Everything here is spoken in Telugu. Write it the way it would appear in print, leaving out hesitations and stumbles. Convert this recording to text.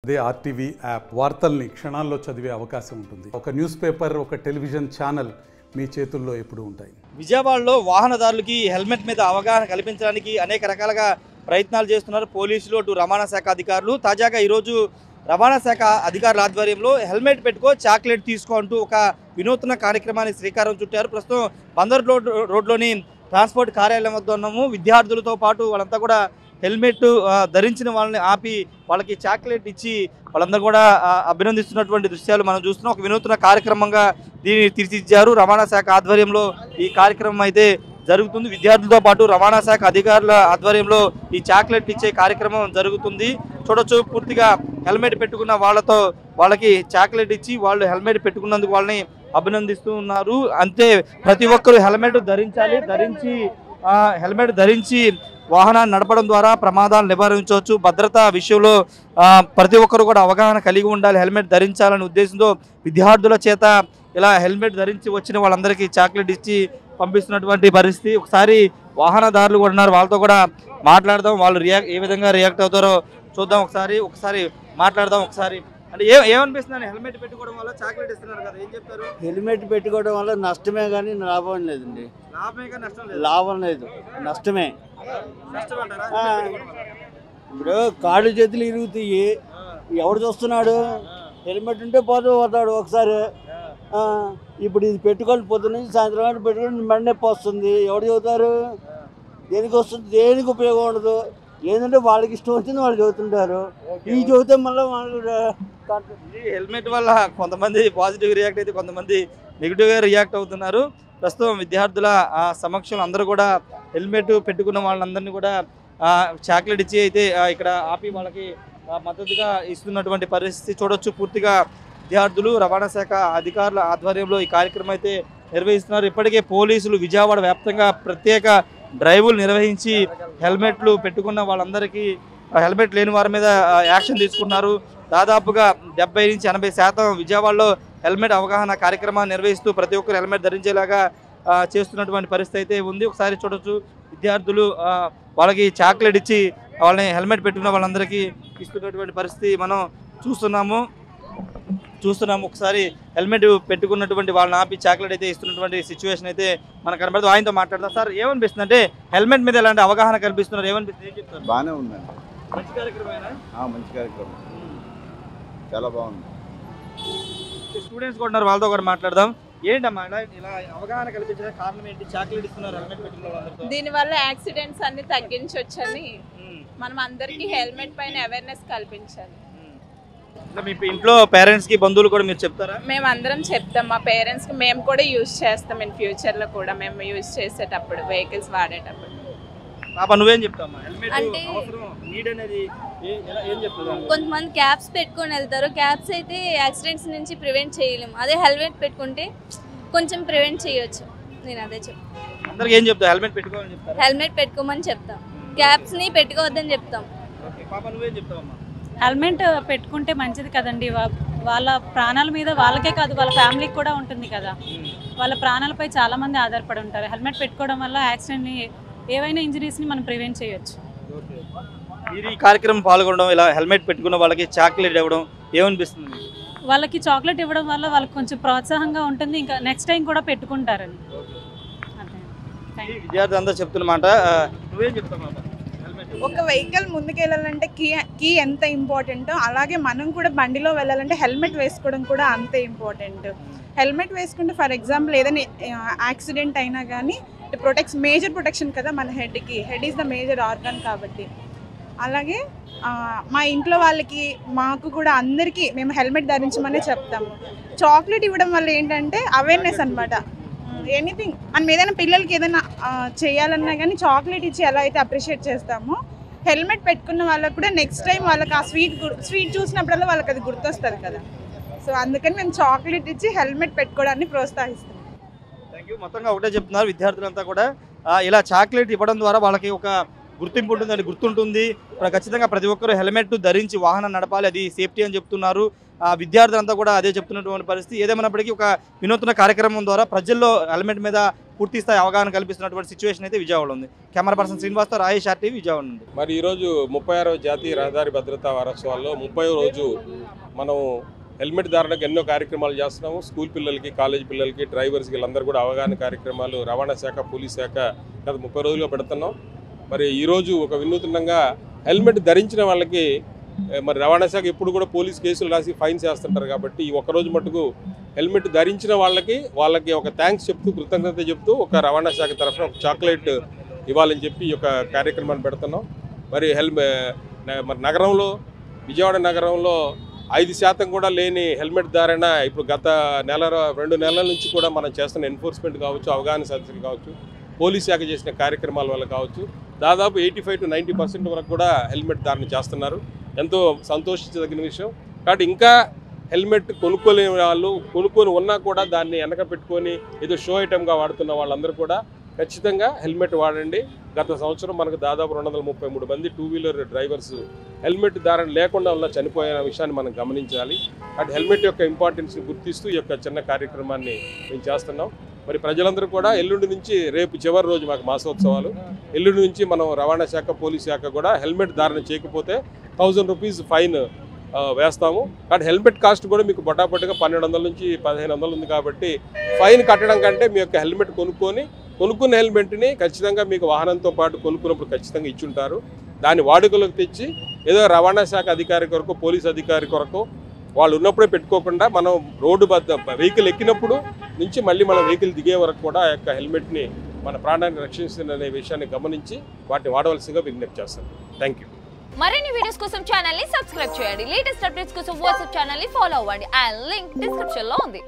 అదే ఆర్టీవీ యాప్ వార్తల్ని క్షణాల్లో చదివే అవకాశం ఉంటుంది. ఒక న్యూస్ పేపర్, ఒక టెలివిజన్ ఛానల్ మీ చేతుల్లో ఎప్పుడూ ఉంటాయి. విజయవాడలో వాహనదారులకి హెల్మెట్ మీద అవగాహన కల్పించడానికి అనేక రకాలుగా ప్రయత్నాలు చేస్తున్నారు పోలీసులు, అటు రవాణా శాఖ అధికారులు. తాజాగా ఈరోజు రవాణా శాఖ అధికారుల ఆధ్వర్యంలో హెల్మెట్ పెట్టుకో చాక్లెట్ తీసుకో అంటూ ఒక వినూత్న కార్యక్రమానికి శ్రీకారం చుట్టారు. ప్రస్తుతం బందర్ రోడ్లోని ట్రాన్స్పోర్ట్ కార్యాలయం వద్ద ఉన్నాము. విద్యార్థులతో పాటు వాళ్ళంతా కూడా హెల్మెట్ ధరించిన వాళ్ళని ఆపి వాళ్ళకి చాక్లెట్ ఇచ్చి వాళ్ళందరూ కూడా అభినందిస్తున్నటువంటి దృశ్యాలు మనం చూస్తున్నాం. ఒక వినూత్న కార్యక్రమంగా దీన్ని తీర్చిదిద్దారు. రవాణా శాఖ ఆధ్వర్యంలో ఈ కార్యక్రమం అయితే జరుగుతుంది. విద్యార్థులతో పాటు రవాణా శాఖ అధికారుల ఆధ్వర్యంలో ఈ చాక్లెట్ ఇచ్చే కార్యక్రమం జరుగుతుంది. చూడొచ్చు, పూర్తిగా హెల్మెట్ పెట్టుకున్న వాళ్ళకి చాక్లెట్ ఇచ్చి వాళ్ళు హెల్మెట్ పెట్టుకున్నందుకు వాళ్ళని అభినందిస్తూ ఉన్నారు. అంతే, ప్రతి ఒక్కరు హెల్మెట్ ధరించి వాహనాన్ని నడపడం ద్వారా ప్రమాదాలు నివారించవచ్చు. భద్రతా విషయంలో ప్రతి ఒక్కరు కూడా అవగాహన కలిగి ఉండాలి, హెల్మెట్ ధరించాలనే ఉద్దేశంతో విద్యార్థుల చేత ఇలా హెల్మెట్ ధరించి వచ్చిన వాళ్ళందరికీ చాక్లెట్ ఇచ్చి పంపిస్తున్నటువంటి పరిస్థితి. ఒకసారి వాహనదారులు కూడా ఉన్నారు, వాళ్ళతో కూడా మాట్లాడదాం. వాళ్ళు ఏ విధంగా రియాక్ట్ అవుతారో చూద్దాం. ఒకసారి మాట్లాడదాం. అంటే ఏమనిపిస్తుంది? హెల్మెట్ పెట్టుకోవడం వల్ల చాక్లెట్ ఇస్తున్నారు కదా, ఏం చెప్తారు? హెల్మెట్ పెట్టుకోవడం వల్ల నష్టమే కానీ లాభం లేదండి. లాభం లేదు, నష్టమే. ఇప్పుడు కాళ్ళు చేతులు ఇరుగుతాయి, ఎవడు చూస్తున్నాడు? హెల్మెట్ ఉంటే పోతాడు ఒకసారి. ఇప్పుడు ఇది పెట్టుకొని పొద్దున్న సాయంత్రం పెట్టుకొని మెడ నొప్పి వస్తుంది, ఎవడు చదువుతారు? దేనికి వస్తుంది? దేనికి ఉపయోగం ఉండదు. ఏంటంటే వాళ్ళకి ఇష్టం వచ్చింది వాళ్ళు చదువుతుంటారు. ఈ చదివితే మళ్ళీ వాళ్ళు హెల్మెట్ వల్ల కొంతమంది పాజిటివ్ రియాక్ట్ అయితే కొంతమంది నెగిటివ్గా రియాక్ట్ అవుతున్నారు. ప్రస్తుతం విద్యార్థుల సమక్షంలో అందరూ కూడా హెల్మెట్ పెట్టుకున్న వాళ్ళందరినీ కూడా చాక్లెట్ ఇచ్చి అయితే ఇక్కడ ఆపి వాళ్ళకి మద్దతుగా ఇస్తున్నటువంటి పరిస్థితి చూడొచ్చు. పూర్తిగా విద్యార్థులు రవాణా శాఖ అధికారుల ఆధ్వర్యంలో ఈ కార్యక్రమం అయితే నిర్వహిస్తున్నారు. ఇప్పటికే పోలీసులు విజయవాడ వ్యాప్తంగా ప్రత్యేక డ్రైవులు నిర్వహించి హెల్మెట్లు పెట్టుకున్న వాళ్ళందరికీ, హెల్మెట్ లేని వారి మీద యాక్షన్ తీసుకున్నారు. దాదాపుగా 70 నుంచి 80% విజయవాడలో హెల్మెట్ అవగాహన కార్యక్రమాన్ని నిర్వహిస్తూ ప్రతి ఒక్కరు హెల్మెట్ ధరించేలాగా చేస్తున్నటువంటి పరిస్థితి అయితే ఉంది. ఒకసారి చూడొచ్చు, విద్యార్థులు వాళ్ళకి చాక్లెట్ ఇచ్చి వాళ్ళని హెల్మెట్ పెట్టుకున్న వాళ్ళందరికీ ఇస్తున్నటువంటి పరిస్థితి మనం చూస్తున్నాము. ఒకసారి హెల్మెట్ పెట్టుకున్నటువంటి వాళ్ళని ఆపి చాక్లెట్ అయితే ఇస్తున్నటువంటి సిచ్యువేషన్ అయితే మనకు కనబడుతుంది. ఆయనతో మాట్లాడతాం. సార్, ఏమనిపిస్తుంది? అంటే హెల్మెట్ మీద ఎలాంటి అవగాహన కల్పిస్తున్నారు, ఏమనిపిస్తుంది, ఏం చెప్తారు? బాగానే ఉందండి. మంచి కార్యక్రమేనా? మంచి కార్యక్రమం, చాలా బాగుంది. స్టూడెంట్స్ కూడా ఉన్నారు, వాళ్ళతో కూడా మాట్లాడదాం. ఏంటమ్మా ఇలా అవగాహన కల్పించడానికి కారణం ఏంటి? చాక్లెట్ ఇస్తున్నారు హెల్మెట్ పెట్టుకున్న వాళ్ళందరితో. దీనివల్ల యాక్సిడెంట్స్ అన్ని తగ్గించవచ్చని మనం అందరికీ హెల్మెట్ పైన అవేర్నెస్ కల్పించాలి. మీ ఇంట్లో పేరెంట్స్ కి, బంధువులు కూడా మీరు చెప్తారా? మేము అందరం చెప్తాం, మా పేరెంట్స్ కి మేము కూడా యూజ్ చేస్తాం. ఇన్ ఫ్యూచర్ లో కూడా మేము యూజ్ చేసేటప్పుడు, వెహికల్స్ వాడేటప్పుడు. పాప, నువ్వేం చెప్తావమ్మా? హెల్మెట్ అంటే అవసరం, నీడ్ అనేది ఏం చెప్తావు? కొంతమంది క్యాప్స్ పెట్టుకొని వెళ్తారు. క్యాప్స్ అయితే యాక్సిడెంట్స్ నుంచి ప్రివెంట్ చేయలేము. అదే హెల్మెట్ పెట్టుకుంటే కొంచెం ప్రివెంట్ చేయొచ్చు. నేను అదే చెప్తాను. అందరికి ఏం చెప్తావు? హెల్మెట్ పెట్టుకోమని చెప్తారు. హెల్మెట్ పెట్టుకోమని చెప్తాం, క్యాప్స్ ని పెట్టుకోవద్దని చెప్తాం. పాప, నువ్వేం చెప్తావమ్మా? హెల్మెట్ పెట్టుకుంటే మంచిది కదండి. వాళ్ళ ప్రాణాల మీద వాళ్ళకే కాదు, వాళ్ళ ఫ్యామిలీకి కూడా ఉంటుంది కదా. వాళ్ళ ప్రాణాలపై చాలా మంది ఆధారపడి ఉంటారు. హెల్మెట్ పెట్టుకోవడం వల్ల యాక్సిడెంట్ని, ఏవైనా ఇంజరీస్ని మనం ప్రివెంట్ చేయొచ్చు. మీరు ఈ కార్యక్రమం పాల్గొనడం, ఇలా హెల్మెట్ పెట్టుకున్న వాళ్ళకి చాక్లెట్ ఇవ్వడం ఏమనిపిస్తుంది? వాళ్ళకి చాక్లెట్ ఇవ్వడం వల్ల వాళ్ళకి కొంచెం ప్రోత్సాహంగా ఉంటుంది, ఇంకా నెక్స్ట్ టైం కూడా పెట్టుకుంటారని. విద్యార్థి అంతా చెప్తున్నమాట. నువ్వేం చెప్తావు? ఒక వెహికల్ ముందుకెళ్ళాలంటే కీ ఎంత ఇంపార్టెంటో అలాగే మనం కూడా బండిలో వెళ్ళాలంటే హెల్మెట్ వేసుకోవడం కూడా అంతే ఇంపార్టెంట్. హెల్మెట్ వేసుకుంటే ఫర్ ఎగ్జాంపుల్ ఏదైనా యాక్సిడెంట్ అయినా కానీ మేజర్ ప్రొటెక్షన్ కదా మన హెడ్కి. Head is the major organ కాబట్టి. అలాగే మా ఇంట్లో వాళ్ళకి, మాకు కూడా అందరికీ మేము హెల్మెట్ ధరించమనే చెప్తాము. చాక్లెట్ ఇవ్వడం వల్ల ఏంటంటే అవేర్నెస్ అనమాట. ఎనీథింగ్ మనం ఏదైనా పిల్లలకి ఏదైనా చేయాలన్నా కానీ చాక్లెట్ ఇచ్చి ఎలా అయితే అప్రిషియేట్ చేస్తామో, హెల్మెట్ పెట్టుకున్న వాళ్ళకు కూడా నెక్స్ట్ టైం వాళ్ళకి ఆ స్వీట్ చూసినప్పుడల్లా వాళ్ళకి అది గుర్తొస్తుంది కదా. సో అందుకని మేము చాక్లెట్ ఇచ్చి హెల్మెట్ పెట్టుకోవడాన్ని ప్రోత్సహిస్తాం. Thank you. మొత్తంగా ఒకటే చెప్తున్నారు విద్యార్థులంతా కూడా, ఇలా చాక్లెట్ ఇవ్వడం ద్వారా వాళ్ళకి ఒక గుర్తింపు ఉంటుందని గుర్తుంటుంది. ఖచ్చితంగా ప్రతి ఒక్కరు హెల్మెట్ ధరించి వాహనం నడపాలి, అది సేఫ్టీ అని చెప్తున్నారు. విద్యార్థులంతా కూడా అదే చెప్తున్నటువంటి పరిస్థితి. ఏదేమైనప్పటికీ ఒక వినూత్న కార్యక్రమం ద్వారా ప్రజల్లో హెల్మెట్ మీద పూర్తి స్థాయి అవగాహన కల్పిస్తున్నటువంటి సిచ్యువేషన్ అయితే విజయవాడలో ఉంది. Camera person శ్రీనివాస్తో Rayesh RTV Vijayawada నుండి. మరి ఈరోజు 36వ జాతీయ రహదారి భద్రతా వారోత్సవాల్లో 30వ రోజు మనం హెల్మెట్ ధారణకు ఎన్నో కార్యక్రమాలు చేస్తున్నాము. స్కూల్ పిల్లలకి, కాలేజ్ పిల్లలకి, డ్రైవర్స్కి వీళ్ళందరూ కూడా అవగాహన కార్యక్రమాలు రవాణా శాఖ, పోలీస్ శాఖ గత 30 రోజులుగా పెడుతున్నాం. మరి ఈరోజు ఒక వినూత్నంగా హెల్మెట్ ధరించిన వాళ్ళకి మరి రవాణా శాఖ ఎప్పుడు కూడా పోలీస్ కేసులు రాసి ఫైన్స్ వేస్తుంటారు కాబట్టి ఈ ఒక్కరోజు మటుకు హెల్మెట్ ధరించిన వాళ్ళకి ఒక థ్యాంక్స్ చెప్తూ, కృతజ్ఞత చెప్తూ ఒక రవాణా శాఖ తరఫున ఒక చాక్లెట్ ఇవ్వాలని చెప్పి ఈ యొక్క కార్యక్రమాన్ని పెడుతున్నాం. మరి మరి నగరంలో, విజయవాడ నగరంలో 5% కూడా లేని హెల్మెట్ ధారణ ఇప్పుడు గత 2 నెలల నుంచి కూడా మనం చేస్తున్న ఎన్ఫోర్స్మెంట్ కావచ్చు, అవగాహన సదస్సులు కావచ్చు, పోలీస్ శాఖ చేసిన కార్యక్రమాల వల్ల కావచ్చు దాదాపు 85 to 90% వరకు కూడా హెల్మెట్ ధారణ చేస్తున్నారు. ఎంతో సంతోషించదగిన విషయం. కాబట్టి ఇంకా హెల్మెట్ కొనుక్కోలేని వాళ్ళు, కొనుక్కొని ఉన్నా కూడా దాన్ని వెనక పెట్టుకొని ఏదో షో ఐటమ్గా వాడుతున్న వాళ్ళందరూ కూడా ఖచ్చితంగా హెల్మెట్ వాడండి. గత సంవత్సరం మనకు దాదాపు 233 మంది 2-వీలర్ డ్రైవర్స్ హెల్మెట్ ధారణ లేకుండా ఉన్న చనిపోయిన విషయాన్ని మనం గమనించాలి. కాబట్టి హెల్మెట్ యొక్క ఇంపార్టెన్స్ని గుర్తిస్తూ ఈ యొక్క చిన్న కార్యక్రమాన్ని మేము చేస్తున్నాం. మరి ప్రజలందరూ కూడా ఎల్లుండి నుంచి, రేపు చివరి రోజు మాకు మాసోత్సవాలు, ఎల్లుండి నుంచి మనం రవాణా శాఖ, పోలీస్ శాఖ కూడా హెల్మెట్ ధారణ చేయకపోతే 1000 రూపీస్ ఫైన్ వేస్తాము. కానీ హెల్మెట్ కాస్ట్ కూడా మీకు బొటాబొటిగా 1200 నుంచి 1500 ఉంది. కాబట్టి ఫైన్ కట్టడం కంటే మీ యొక్క హెల్మెట్ కొనుక్కున్న హెల్మెట్ని ఖచ్చితంగా మీకు వాహనంతో పాటు కొనుక్కున్నప్పుడు ఖచ్చితంగా ఇచ్చుంటారు. దాన్ని వాడుకలోకి తెచ్చి ఏదో రవాణా శాఖ అధికారి కొరకు, పోలీస్ అధికారి కొరకు వాళ్ళు ఉన్నప్పుడే పెట్టుకోకుండా మనం రోడ్డు వెహికల్ ఎక్కినప్పుడు నుంచి మళ్ళీ మన వెహికల్ దిగే వరకు కూడా ఆ యొక్క హెల్మెట్ని మన ప్రాణాన్ని రక్షిస్తుందనే విషయాన్ని గమనించి వాటిని వాడవలసిందిగా విజ్ఞప్తి చేస్తాను. Thank you. మరిన్ని వీడియోస్ కోసం ఛానల్ ని సబ్స్క్రైబ్ చేయండి. లేటెస్ట్ అప్డేట్స్ కోసం వాట్సాప్ ఛానల్ ని ఫాలో అవ్వండి. ఆ లింక్ డిస్క్రిప్షన్ లో ఉంది.